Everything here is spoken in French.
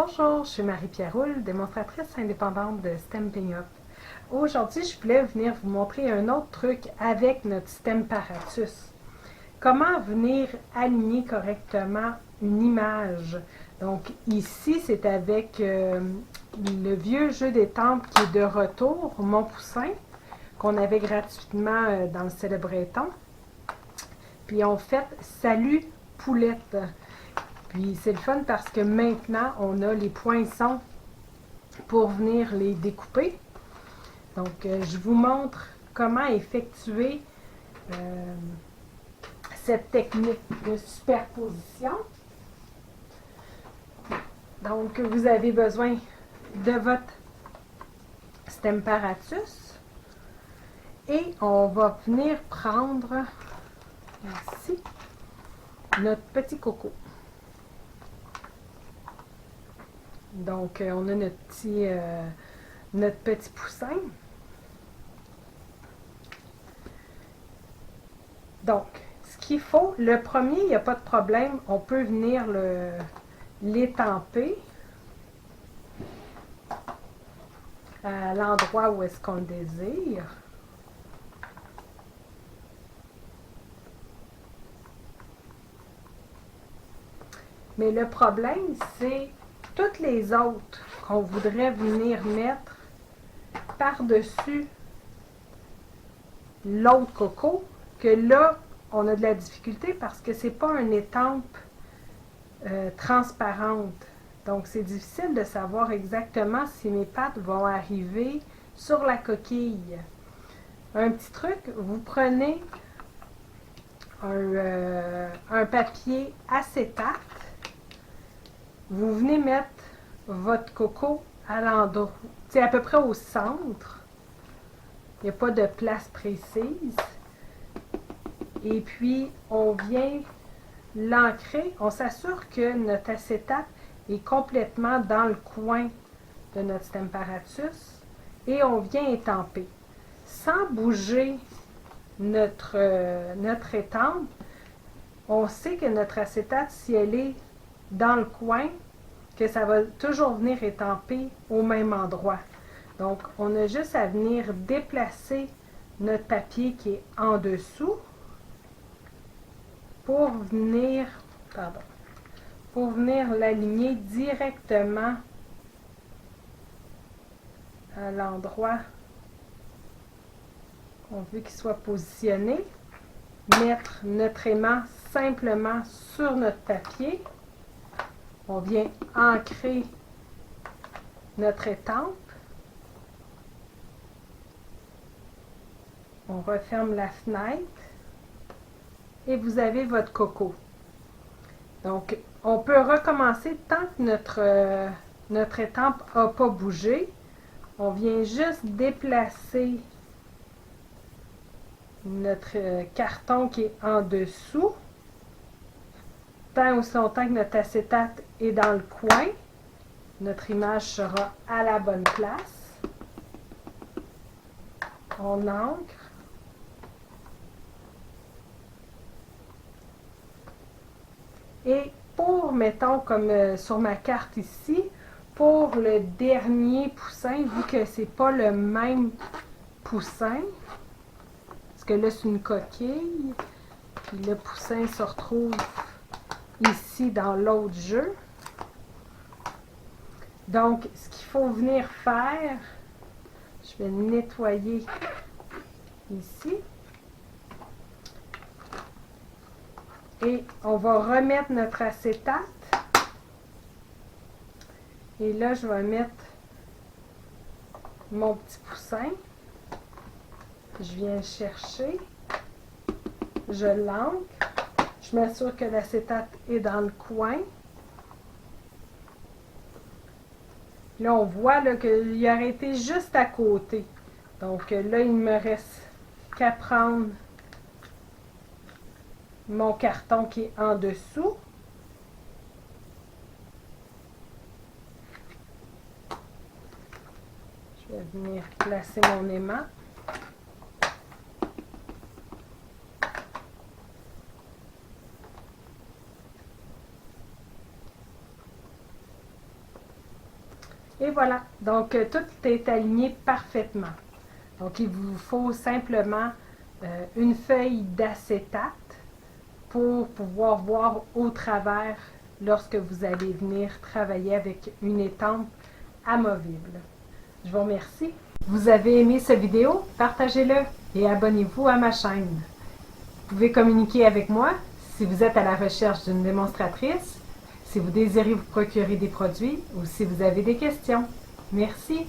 Bonjour, je suis Marie-Pierre Roule, démonstratrice indépendante de Stampin' Up. Aujourd'hui, je voulais venir vous montrer un autre truc avec notre Stamparatus. Comment venir aligner correctement une image. Donc ici, c'est avec le vieux jeu d'étampes qui est de retour, Mon Poussin, qu'on avait gratuitement dans le Célébreton. Puis on fait Salut Poulette. Puis c'est le fun parce que maintenant, on a les poinçons pour venir les découper. Donc, je vous montre comment effectuer cette technique de superposition. Donc, vous avez besoin de votre Stamparatus et on va venir prendre ici notre petit coco. Donc, on a notre petit poussin. Donc, ce qu'il faut, le premier, il n'y a pas de problème, on peut venir l'étamper à l'endroit où est-ce qu'on le désire. Mais le problème, c'est toutes les autres qu'on voudrait venir mettre par-dessus l'autre coco, que là, on a de la difficulté parce que c'est pas une étampe transparente. Donc, c'est difficile de savoir exactement si mes pattes vont arriver sur la coquille. Un petit truc, vous prenez un papier acétate, vous venez mettre votre coco à l'endroit, c'est à peu près au centre. Il n'y a pas de place précise. Et puis, on vient l'ancrer. On s'assure que notre acétate est complètement dans le coin de notre Stamparatus. Et on vient étamper. Sans bouger notre étampe, on sait que notre acétate, si elle est dans le coin, que ça va toujours venir étamper au même endroit. Donc, on a juste à venir déplacer notre papier qui est en dessous pour venir l'aligner directement à l'endroit qu'on veut qu'il soit positionné. Mettre notre aimant simplement sur notre papier. On vient ancrer notre étampe. On referme la fenêtre et vous avez votre coco. Donc, on peut recommencer tant que notre étampe n'a pas bougé. On vient juste déplacer notre carton qui est en dessous. Tant aussi longtemps que notre acétate est dans le coin, notre image sera à la bonne place. On ancre. Et pour, mettons, comme sur ma carte ici, pour le dernier poussin, vu que c'est pas le même poussin, parce que là, c'est une coquille, puis le poussin se retrouve ici dans l'autre jeu. Donc, ce qu'il faut venir faire, je vais nettoyer ici. Et on va remettre notre acétate. Et là, je vais mettre mon petit poussin. Je viens le chercher. Je l'ancre. Je m'assure que l'acétate est dans le coin. Là, on voit qu'il aurait été juste à côté. Donc là, il ne me reste qu'à prendre mon carton qui est en dessous. Je vais venir placer mon aimant. Et voilà, donc tout est aligné parfaitement. Donc il vous faut simplement une feuille d'acétate pour pouvoir voir au travers lorsque vous allez venir travailler avec une étampe amovible. Je vous remercie. Vous avez aimé cette vidéo? Partagez-le et abonnez-vous à ma chaîne. Vous pouvez communiquer avec moi si vous êtes à la recherche d'une démonstratrice, si vous désirez vous procurer des produits ou si vous avez des questions. Merci.